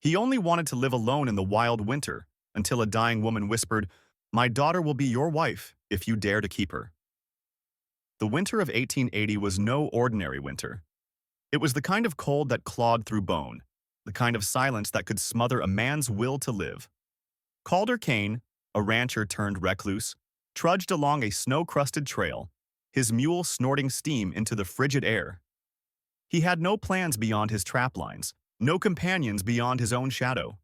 He only wanted to live alone in the wild winter until a dying woman whispered, "My daughter will be your wife if you dare to keep her." The winter of 1880 was no ordinary winter. It was the kind of cold that clawed through bone, the kind of silence that could smother a man's will to live. Calder Kane, a rancher turned recluse, trudged along a snow-crusted trail, his mule snorting steam into the frigid air. He had no plans beyond his trap lines, no companions beyond his own shadow.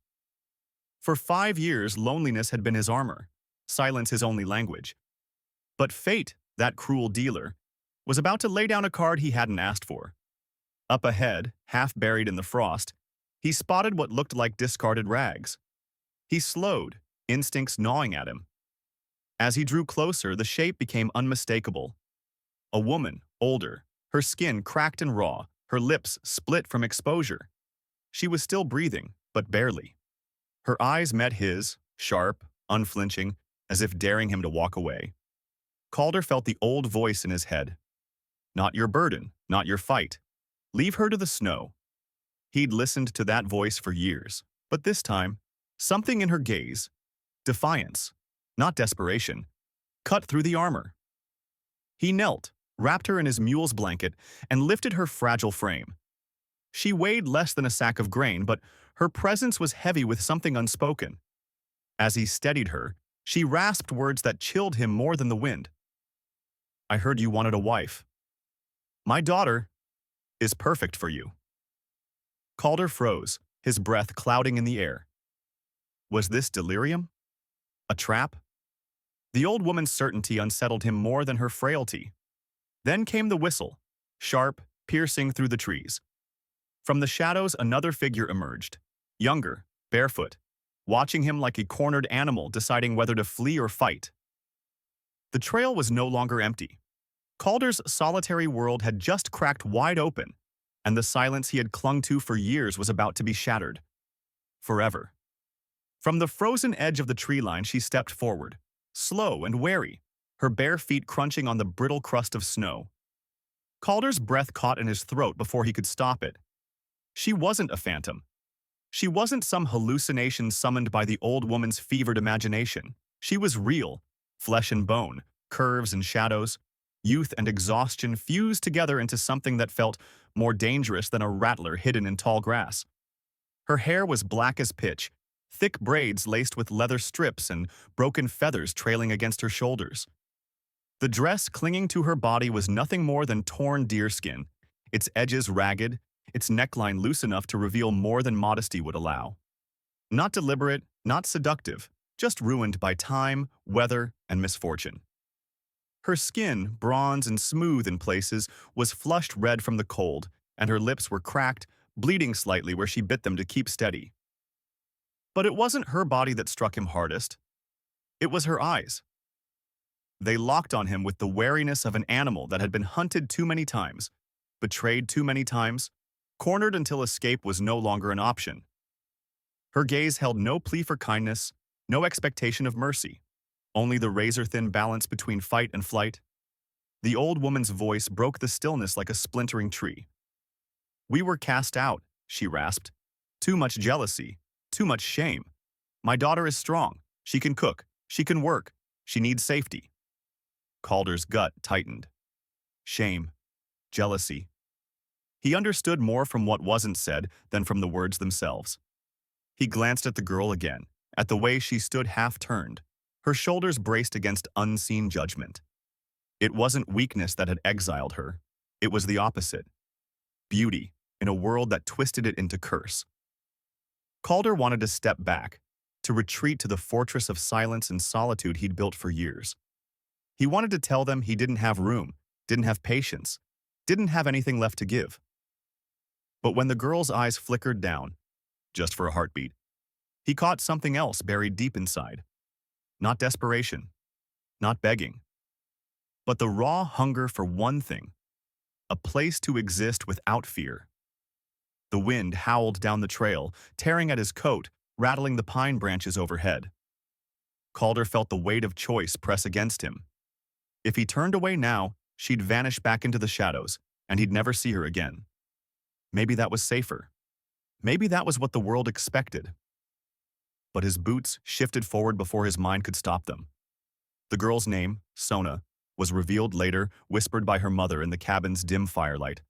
For 5 years, loneliness had been his armor, silence his only language. But fate, that cruel dealer, was about to lay down a card he hadn't asked for. Up ahead, half buried in the frost, he spotted what looked like discarded rags. He slowed, instincts gnawing at him. As he drew closer, the shape became unmistakable. A woman, older, her skin cracked and raw, her lips split from exposure. She was still breathing, but barely. Her eyes met his, sharp, unflinching, as if daring him to walk away. Calder felt the old voice in his head. Not your burden, not your fight. Leave her to the snow. He'd listened to that voice for years, but this time, something in her gaze, defiance, not desperation, cut through the armor. He knelt, wrapped her in his mule's blanket, and lifted her fragile frame. She weighed less than a sack of grain, but her presence was heavy with something unspoken. As he steadied her, she rasped words that chilled him more than the wind. "I heard you wanted a wife. My daughter is perfect for you." Calder froze, his breath clouding in the air. Was this delirium? A trap? The old woman's certainty unsettled him more than her frailty. Then came the whistle, sharp, piercing through the trees. From the shadows, another figure emerged, younger, barefoot, watching him like a cornered animal deciding whether to flee or fight. The trail was no longer empty. Calder's solitary world had just cracked wide open, and the silence he had clung to for years was about to be shattered. Forever. From the frozen edge of the tree line, she stepped forward, slow and wary, her bare feet crunching on the brittle crust of snow. Calder's breath caught in his throat before he could stop it. She wasn't a phantom. She wasn't some hallucination summoned by the old woman's fevered imagination. She was real, flesh and bone, curves and shadows, youth and exhaustion fused together into something that felt more dangerous than a rattler hidden in tall grass. Her hair was black as pitch, thick braids laced with leather strips and broken feathers trailing against her shoulders. The dress clinging to her body was nothing more than torn deerskin, its edges ragged, its neckline loose enough to reveal more than modesty would allow. Not deliberate, not seductive, just ruined by time, weather, and misfortune. Her skin, bronze and smooth in places, was flushed red from the cold, and her lips were cracked, bleeding slightly where she bit them to keep steady. But it wasn't her body that struck him hardest. It was her eyes. They locked on him with the wariness of an animal that had been hunted too many times, betrayed too many times, cornered until escape was no longer an option. Her gaze held no plea for kindness, no expectation of mercy, only the razor-thin balance between fight and flight. The old woman's voice broke the stillness like a splintering tree. "We were cast out," she rasped. "Too much jealousy, too much shame. My daughter is strong. She can cook. She can work. She needs safety." Calder's gut tightened. Shame. Jealousy. He understood more from what wasn't said than from the words themselves. He glanced at the girl again, at the way she stood half-turned, her shoulders braced against unseen judgment. It wasn't weakness that had exiled her. It was the opposite. Beauty, in a world that twisted it into curse. Calder wanted to step back, to retreat to the fortress of silence and solitude he'd built for years. He wanted to tell them he didn't have room, didn't have patience, didn't have anything left to give. But when the girl's eyes flickered down, just for a heartbeat, he caught something else buried deep inside. Not desperation, not begging, but the raw hunger for one thing, a place to exist without fear. The wind howled down the trail, tearing at his coat, rattling the pine branches overhead. Calder felt the weight of choice press against him. If he turned away now, she'd vanish back into the shadows, and he'd never see her again. Maybe that was safer. Maybe that was what the world expected. But his boots shifted forward before his mind could stop them. The girl's name, Sona, was revealed later, whispered by her mother in the cabin's dim firelight.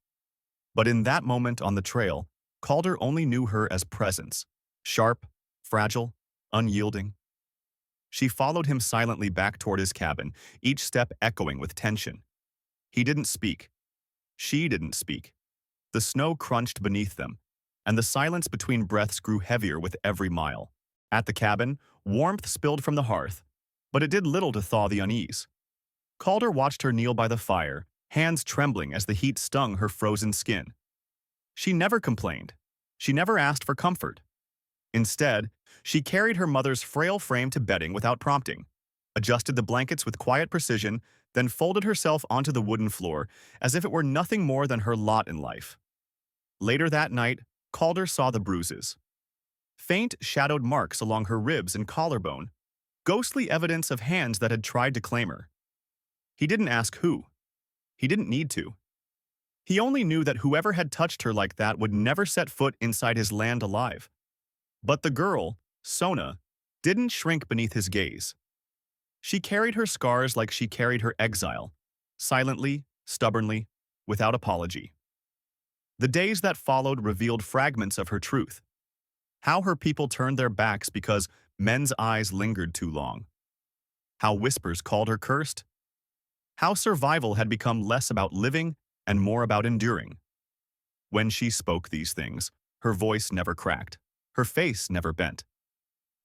But in that moment on the trail, Calder only knew her as presence, sharp, fragile, unyielding. She followed him silently back toward his cabin, each step echoing with tension. He didn't speak. She didn't speak. The snow crunched beneath them, and the silence between breaths grew heavier with every mile. At the cabin, warmth spilled from the hearth, but it did little to thaw the unease. Calder watched her kneel by the fire, hands trembling as the heat stung her frozen skin. She never complained. She never asked for comfort. Instead, she carried her mother's frail frame to bedding without prompting, adjusted the blankets with quiet precision, then folded herself onto the wooden floor as if it were nothing more than her lot in life. Later that night, Calder saw the bruises. Faint, shadowed marks along her ribs and collarbone, ghostly evidence of hands that had tried to claim her. He didn't ask who. He didn't need to. He only knew that whoever had touched her like that would never set foot inside his land alive. But the girl, Sona, didn't shrink beneath his gaze. She carried her scars like she carried her exile, silently, stubbornly, without apology. The days that followed revealed fragments of her truth. How her people turned their backs because men's eyes lingered too long. How whispers called her cursed. How survival had become less about living and more about enduring. When she spoke these things, her voice never cracked, her face never bent.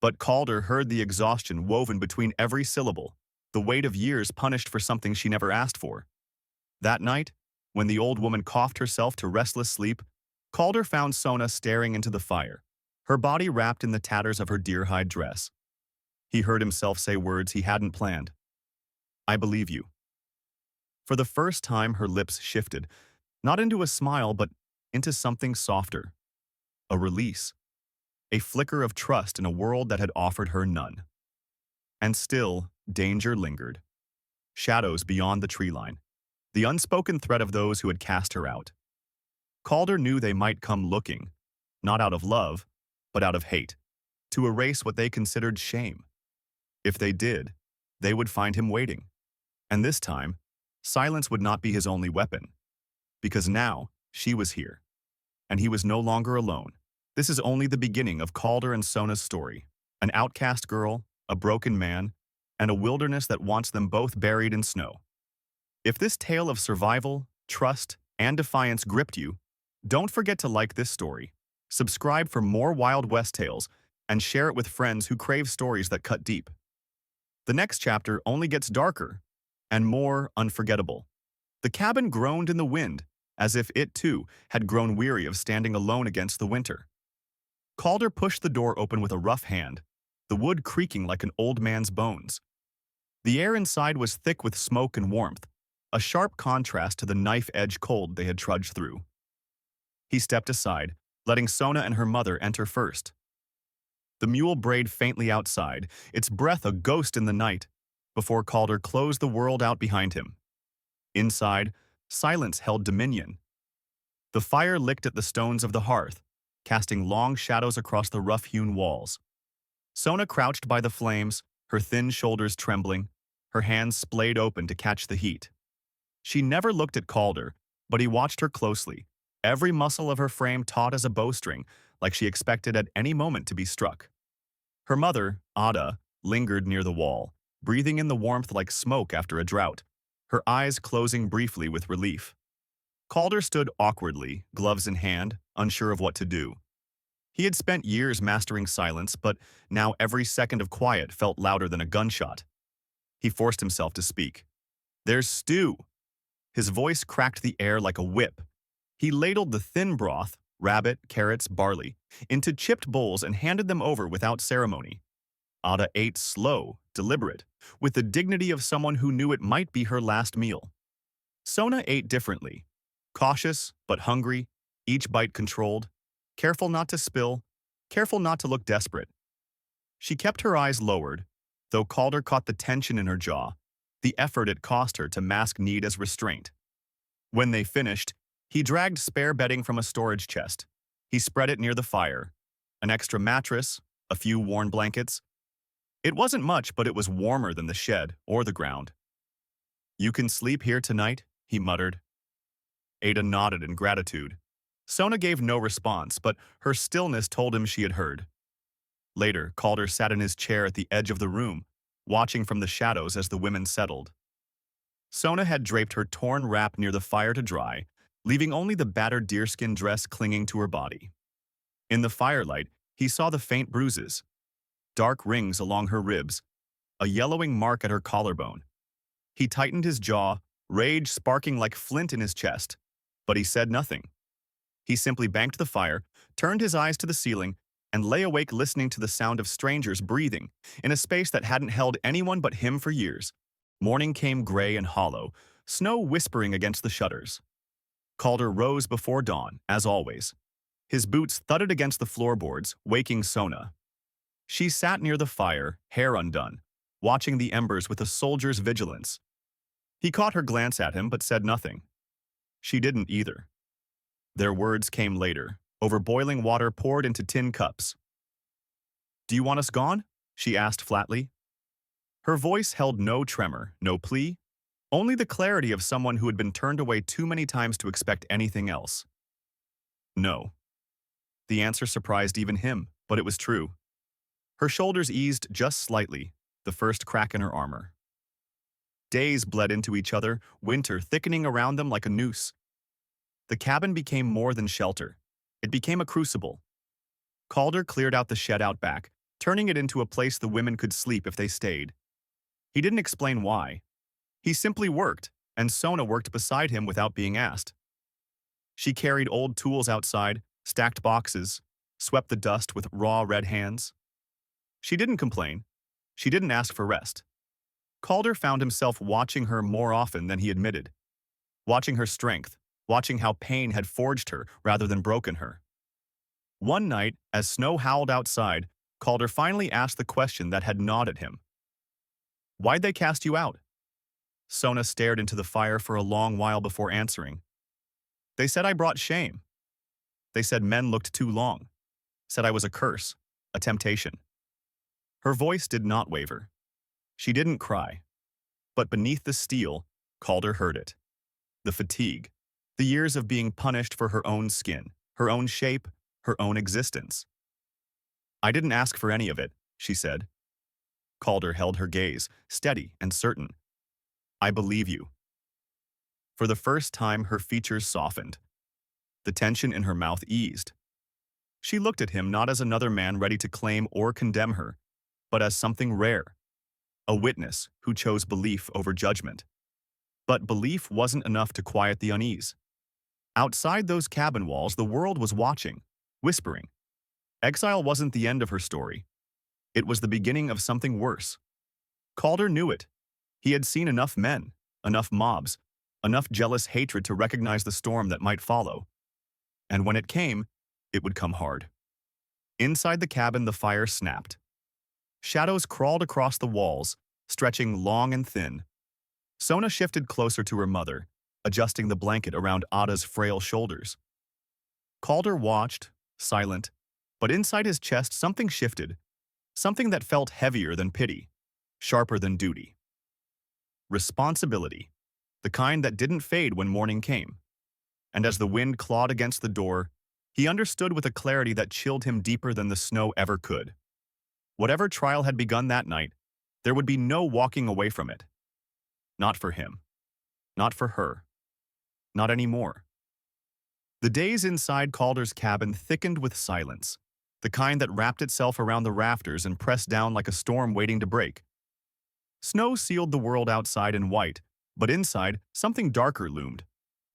But Calder heard the exhaustion woven between every syllable, the weight of years punished for something she never asked for. That night, when the old woman coughed herself to restless sleep, Calder found Sona staring into the fire, her body wrapped in the tatters of her deer-hide dress. He heard himself say words he hadn't planned. "I believe you." For the first time, her lips shifted, not into a smile, but into something softer. A release. A flicker of trust in a world that had offered her none. And still, danger lingered. Shadows beyond the tree line. The unspoken threat of those who had cast her out. Calder knew they might come looking, not out of love, but out of hate, to erase what they considered shame. If they did, they would find him waiting. And this time, silence would not be his only weapon. Because now, she was here. And he was no longer alone. This is only the beginning of Calder and Sona's story. An outcast girl, a broken man, and a wilderness that wants them both buried in snow. If this tale of survival, trust, and defiance gripped you, don't forget to like this story, subscribe for more Wild West tales, and share it with friends who crave stories that cut deep. The next chapter only gets darker and more unforgettable. The cabin groaned in the wind, as if it, too, had grown weary of standing alone against the winter. Calder pushed the door open with a rough hand, the wood creaking like an old man's bones. The air inside was thick with smoke and warmth, a sharp contrast to the knife-edge cold they had trudged through. He stepped aside, letting Sona and her mother enter first. The mule brayed faintly outside, its breath a ghost in the night, before Calder closed the world out behind him. Inside, silence held dominion. The fire licked at the stones of the hearth, casting long shadows across the rough-hewn walls. Sona crouched by the flames, her thin shoulders trembling, her hands splayed open to catch the heat. She never looked at Calder, but he watched her closely, every muscle of her frame taut as a bowstring, like she expected at any moment to be struck. Her mother, Ada, lingered near the wall, breathing in the warmth like smoke after a drought, her eyes closing briefly with relief. Calder stood awkwardly, gloves in hand, unsure of what to do. He had spent years mastering silence, but now every second of quiet felt louder than a gunshot. He forced himself to speak. "There's stew." His voice cracked the air like a whip. He ladled the thin broth, rabbit, carrots, barley, into chipped bowls and handed them over without ceremony. Ada ate slow, deliberate, with the dignity of someone who knew it might be her last meal. Sona ate differently, cautious but hungry, each bite controlled, careful not to spill, careful not to look desperate. She kept her eyes lowered, though Calder caught the tension in her jaw, the effort it cost her to mask need as restraint. When they finished, he dragged spare bedding from a storage chest, He spread it near the fire. An extra mattress, a few worn blankets. It wasn't much, but it was warmer than the shed or the ground. "You can sleep here tonight," he muttered. Ada nodded in gratitude. Sona gave no response, but her stillness told him she had heard. Later, Calder sat in his chair at the edge of the room, watching from the shadows as the women settled. Sona had draped her torn wrap near the fire to dry, leaving only the battered deerskin dress clinging to her body. In the firelight, he saw the faint bruises, dark rings along her ribs, a yellowing mark at her collarbone. He tightened his jaw, rage sparking like flint in his chest, but he said nothing. He simply banked the fire, turned his eyes to the ceiling, and lay awake listening to the sound of strangers breathing in a space that hadn't held anyone but him for years. Morning came gray and hollow, snow whispering against the shutters. Calder rose before dawn, as always. His boots thudded against the floorboards, waking Sona. She sat near the fire, hair undone, watching the embers with a soldier's vigilance. He caught her glance at him but said nothing. She didn't either. Their words came later, over boiling water poured into tin cups. "Do you want us gone?" she asked flatly. Her voice held no tremor, no plea, only the clarity of someone who had been turned away too many times to expect anything else. No. The answer surprised even him, but it was true. Her shoulders eased just slightly, the first crack in her armor. Days bled into each other, winter thickening around them like a noose. The cabin became more than shelter. It became a crucible. Calder cleared out the shed out back, turning it into a place the women could sleep if they stayed. He didn't explain why. He simply worked, and Sona worked beside him without being asked. She carried old tools outside, stacked boxes, swept the dust with raw red hands. She didn't complain. She didn't ask for rest. Calder found himself watching her more often than he admitted. Watching her strength, watching how pain had forged her rather than broken her. One night, as snow howled outside, Calder finally asked the question that had gnawed at him. "Why'd they cast you out?" Sona stared into the fire for a long while before answering. "They said I brought shame. They said men looked too long. Said I was a curse, a temptation." Her voice did not waver. She didn't cry. But beneath the steel, Calder heard it. The fatigue. The years of being punished for her own skin, her own shape, her own existence. "I didn't ask for any of it," she said. Calder held her gaze, steady and certain. "I believe you." For the first time, her features softened. The tension in her mouth eased. She looked at him not as another man ready to claim or condemn her, but as something rare. A witness who chose belief over judgment. But belief wasn't enough to quiet the unease. Outside those cabin walls, the world was watching, whispering. Exile wasn't the end of her story. It was the beginning of something worse. Calder knew it. He had seen enough men, enough mobs, enough jealous hatred to recognize the storm that might follow. And when it came, it would come hard. Inside the cabin, the fire snapped. Shadows crawled across the walls, stretching long and thin. Sona shifted closer to her mother, adjusting the blanket around Ada's frail shoulders. Calder watched, silent, but inside his chest something shifted, something that felt heavier than pity, sharper than duty. Responsibility, the kind that didn't fade when morning came. And as the wind clawed against the door, he understood with a clarity that chilled him deeper than the snow ever could. Whatever trial had begun that night, there would be no walking away from it. Not for him. Not for her. Not anymore. The days inside Calder's cabin thickened with silence, the kind that wrapped itself around the rafters and pressed down like a storm waiting to break. Snow sealed the world outside in white, but inside, something darker loomed,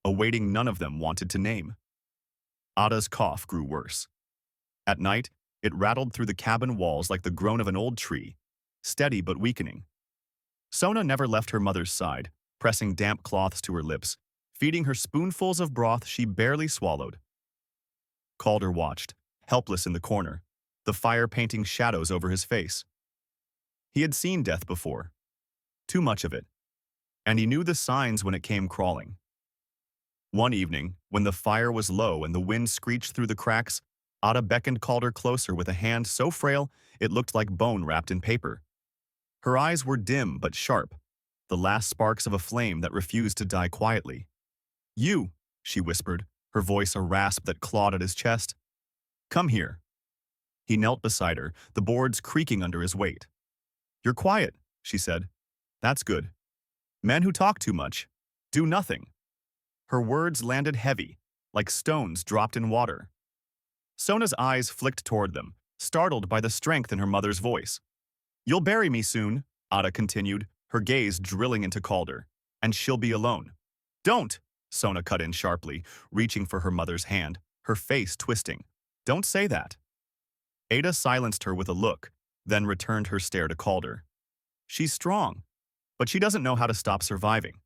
a waiting none of them wanted to name. Ada's cough grew worse. At night, it rattled through the cabin walls like the groan of an old tree, steady but weakening. Sona never left her mother's side, pressing damp cloths to her lips, feeding her spoonfuls of broth she barely swallowed. Calder watched, helpless in the corner, the fire painting shadows over his face. He had seen death before. Too much of it. And he knew the signs when it came crawling. One evening, when the fire was low and the wind screeched through the cracks, Ada beckoned Calder closer with a hand so frail it looked like bone wrapped in paper. Her eyes were dim but sharp, the last sparks of a flame that refused to die quietly. "You," she whispered, her voice a rasp that clawed at his chest. "Come here." He knelt beside her, the boards creaking under his weight. "You're quiet," she said. "That's good. Men who talk too much do nothing." Her words landed heavy, like stones dropped in water. Sona's eyes flicked toward them, startled by the strength in her mother's voice. "You'll bury me soon," Ada continued, her gaze drilling into Calder, "and she'll be alone." "Don't!" Sona cut in sharply, reaching for her mother's hand, her face twisting. "Don't say that." Ada silenced her with a look, then returned her stare to Calder. "She's strong, but she doesn't know how to stop surviving.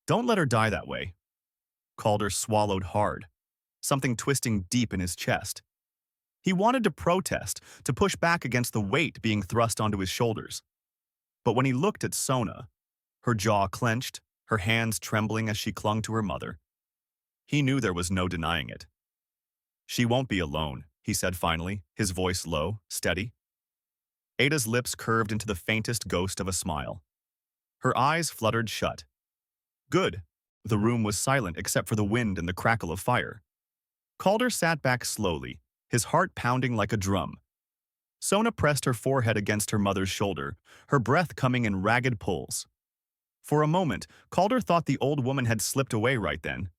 Don't let her die that way." Calder swallowed hard, something twisting deep in his chest. He wanted to protest, to push back against the weight being thrust onto his shoulders. But when he looked at Sona, her jaw clenched, her hands trembling as she clung to her mother, he knew there was no denying it. "She won't be alone," he said finally, his voice low, steady. Ada's lips curved into the faintest ghost of a smile. Her eyes fluttered shut. "Good." The room was silent except for the wind and the crackle of fire. Calder sat back slowly, his heart pounding like a drum. Sona pressed her forehead against her mother's shoulder, her breath coming in ragged pulls. For a moment, Calder thought the old woman had slipped away right then.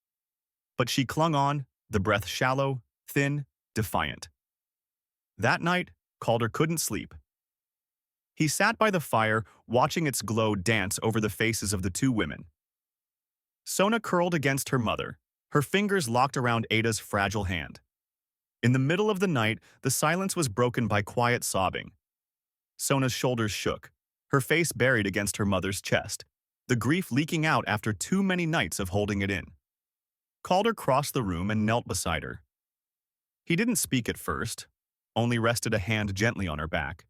But she clung on, the breath shallow, thin, defiant. That night, Calder couldn't sleep. He sat by the fire, watching its glow dance over the faces of the two women. Sona curled against her mother, her fingers locked around Ada's fragile hand. In the middle of the night, the silence was broken by quiet sobbing. Sona's shoulders shook, her face buried against her mother's chest, the grief leaking out after too many nights of holding it in. Calder crossed the room and knelt beside her. He didn't speak at first, only rested a hand gently on her back.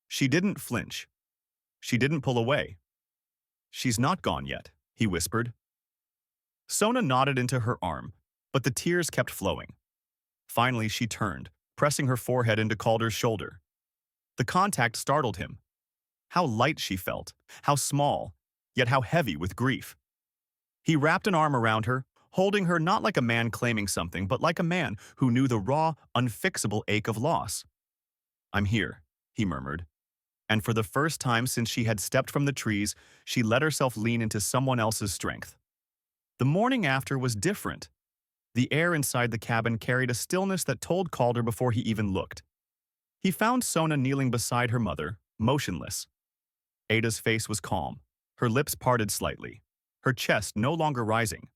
She didn't flinch. She didn't pull away. "She's not gone yet," he whispered. Sona nodded into her arm, but the tears kept flowing. Finally, she turned, pressing her forehead into Calder's shoulder. The contact startled him. How light she felt, how small, yet how heavy with grief. He wrapped an arm around her, holding her not like a man claiming something, but like a man who knew the raw, unfixable ache of loss. "I'm here," he murmured. And for the first time since she had stepped from the trees, she let herself lean into someone else's strength. The morning after was different. The air inside the cabin carried a stillness that told Calder before he even looked. He found Sona kneeling beside her mother, motionless. Ada's face was calm, her lips parted slightly, her chest no longer rising.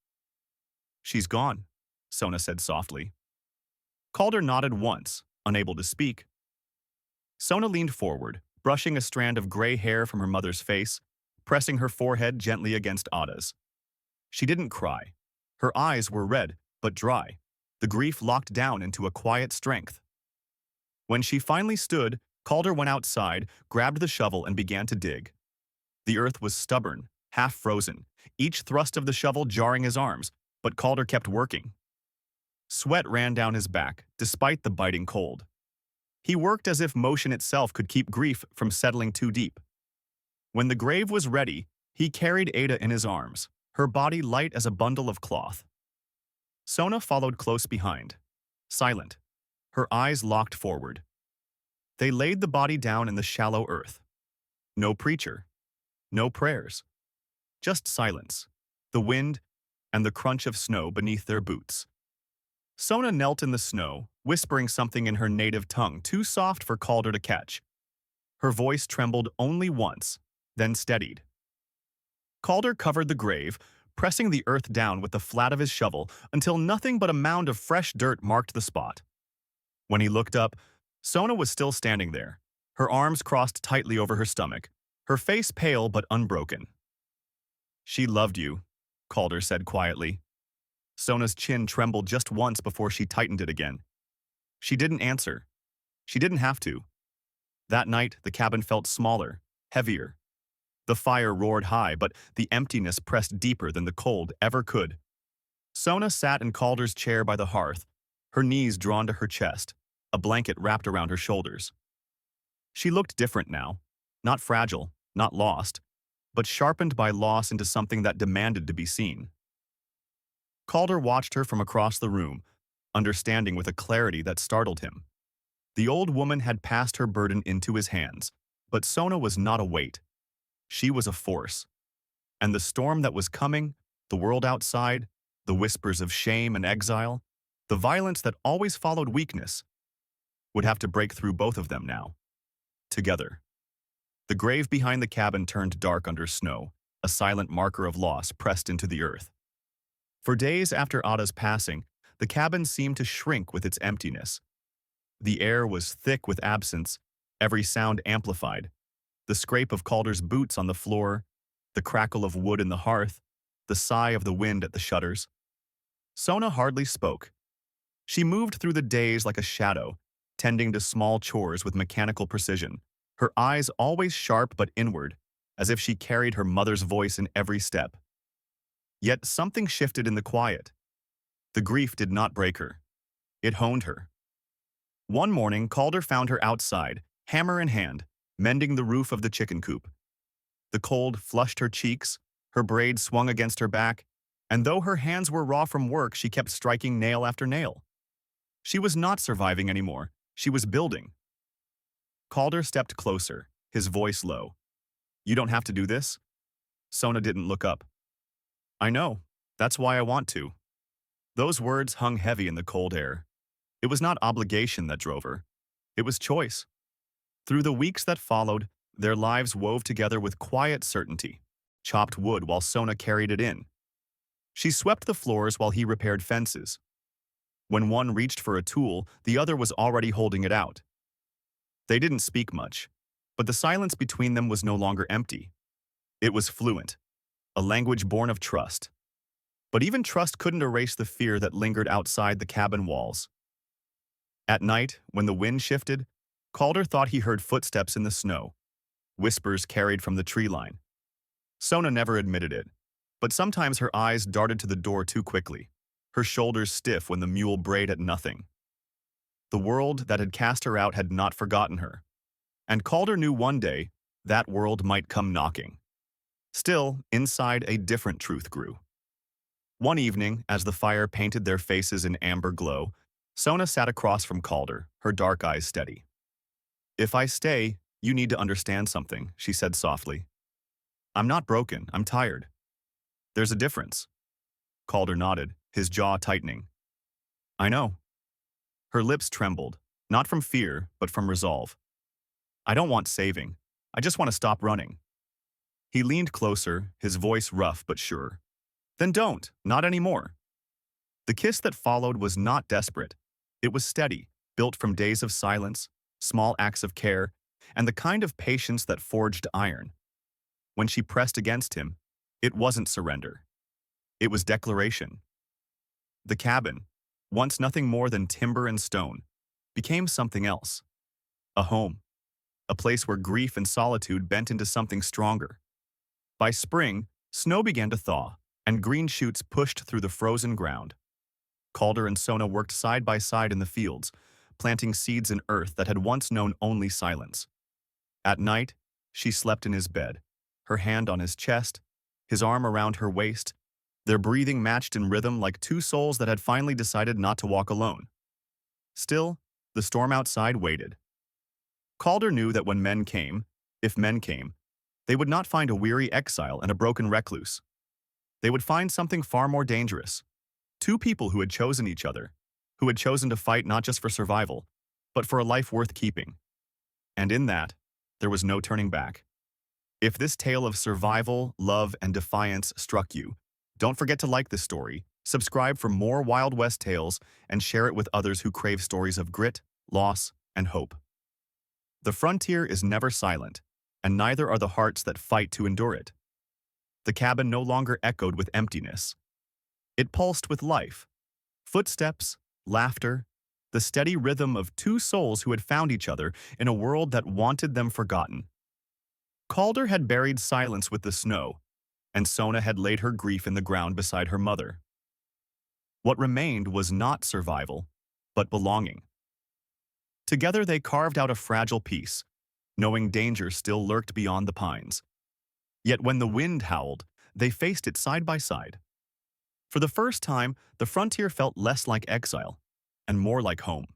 "She's gone," Sona said softly. Calder nodded once, unable to speak. Sona leaned forward, brushing a strand of gray hair from her mother's face, pressing her forehead gently against Ada's. She didn't cry. Her eyes were red, but dry, the grief locked down into a quiet strength. When she finally stood, Calder went outside, grabbed the shovel, and began to dig. The earth was stubborn, half frozen, each thrust of the shovel jarring his arms, but Calder kept working. Sweat ran down his back, despite the biting cold. He worked as if motion itself could keep grief from settling too deep. When the grave was ready, he carried Ada in his arms, her body light as a bundle of cloth. Sona followed close behind, silent, her eyes locked forward. They laid the body down in the shallow earth. No preacher, no prayers, just silence, the wind, and the crunch of snow beneath their boots. Sona knelt in the snow, whispering something in her native tongue too soft for Calder to catch. Her voice trembled only once, then steadied. Calder covered the grave, pressing the earth down with the flat of his shovel until nothing but a mound of fresh dirt marked the spot. When he looked up, Sona was still standing there, her arms crossed tightly over her stomach, her face pale but unbroken. "She loved you," Calder said quietly. Sona's chin trembled just once before she tightened it again. She didn't answer. She didn't have to. That night, the cabin felt smaller, heavier. The fire roared high, but the emptiness pressed deeper than the cold ever could. Sona sat in Calder's chair by the hearth, her knees drawn to her chest, a blanket wrapped around her shoulders. She looked different now, not fragile, not lost, but sharpened by loss into something that demanded to be seen. Calder watched her from across the room, understanding with a clarity that startled him. The old woman had passed her burden into his hands, but Sona was not a weight. She was a force. And the storm that was coming, the world outside, the whispers of shame and exile, the violence that always followed weakness, would have to break through both of them now. Together. The grave behind the cabin turned dark under snow, a silent marker of loss pressed into the earth. For days after Ada's passing, the cabin seemed to shrink with its emptiness. The air was thick with absence, every sound amplified. The scrape of Calder's boots on the floor, the crackle of wood in the hearth, the sigh of the wind at the shutters. Sona hardly spoke. She moved through the days like a shadow, tending to small chores with mechanical precision, her eyes always sharp but inward, as if she carried her mother's voice in every step. Yet something shifted in the quiet. The grief did not break her. It honed her. One morning, Calder found her outside, hammer in hand, mending the roof of the chicken coop. The cold flushed her cheeks, her braids swung against her back, and though her hands were raw from work, she kept striking nail after nail. She was not surviving anymore. She was building. Calder stepped closer, his voice low. "You don't have to do this?" Sona didn't look up. "I know. That's why I want to." Those words hung heavy in the cold air. It was not obligation that drove her. It was choice. Through the weeks that followed, their lives wove together with quiet certainty, chopped wood while Sona carried it in. She swept the floors while he repaired fences. When one reached for a tool, the other was already holding it out. They didn't speak much, but the silence between them was no longer empty. It was fluent, a language born of trust. But even trust couldn't erase the fear that lingered outside the cabin walls. At night, when the wind shifted, Calder thought he heard footsteps in the snow, whispers carried from the tree line. Sona never admitted it, but sometimes her eyes darted to the door too quickly, her shoulders stiff when the mule brayed at nothing. The world that had cast her out had not forgotten her, and Calder knew one day that world might come knocking. Still, inside a different truth grew. One evening, as the fire painted their faces in amber glow, Sona sat across from Calder, her dark eyes steady. "If I stay, you need to understand something," she said softly. "I'm not broken, I'm tired. There's a difference." Calder nodded, his jaw tightening. "I know." Her lips trembled, not from fear, but from resolve. "I don't want saving. I just want to stop running." He leaned closer, his voice rough but sure. "Then don't, not anymore." The kiss that followed was not desperate. It was steady, built from days of silence, small acts of care, and the kind of patience that forged iron. When she pressed against him, it wasn't surrender. It was declaration. The cabin, once nothing more than timber and stone, became something else. A home. A place where grief and solitude bent into something stronger. By spring, snow began to thaw, and green shoots pushed through the frozen ground. Calder and Sona worked side by side in the fields, planting seeds in earth that had once known only silence. At night, she slept in his bed, her hand on his chest, his arm around her waist, their breathing matched in rhythm like two souls that had finally decided not to walk alone. Still, the storm outside waited. Calder knew that when men came, if men came, they would not find a weary exile and a broken recluse. They would find something far more dangerous. Two people who had chosen each other, who had chosen to fight not just for survival, but for a life worth keeping. And in that, there was no turning back. If this tale of survival, love, and defiance struck you, don't forget to like this story, subscribe for more Wild West tales, and share it with others who crave stories of grit, loss, and hope. The frontier is never silent, and neither are the hearts that fight to endure it. The cabin no longer echoed with emptiness. It pulsed with life. Footsteps, laughter, the steady rhythm of two souls who had found each other in a world that wanted them forgotten. Calder had buried silence with the snow, and Sona had laid her grief in the ground beside her mother. What remained was not survival, but belonging. Together they carved out a fragile peace, knowing danger still lurked beyond the pines. Yet when the wind howled, they faced it side by side. For the first time, the frontier felt less like exile and more like home.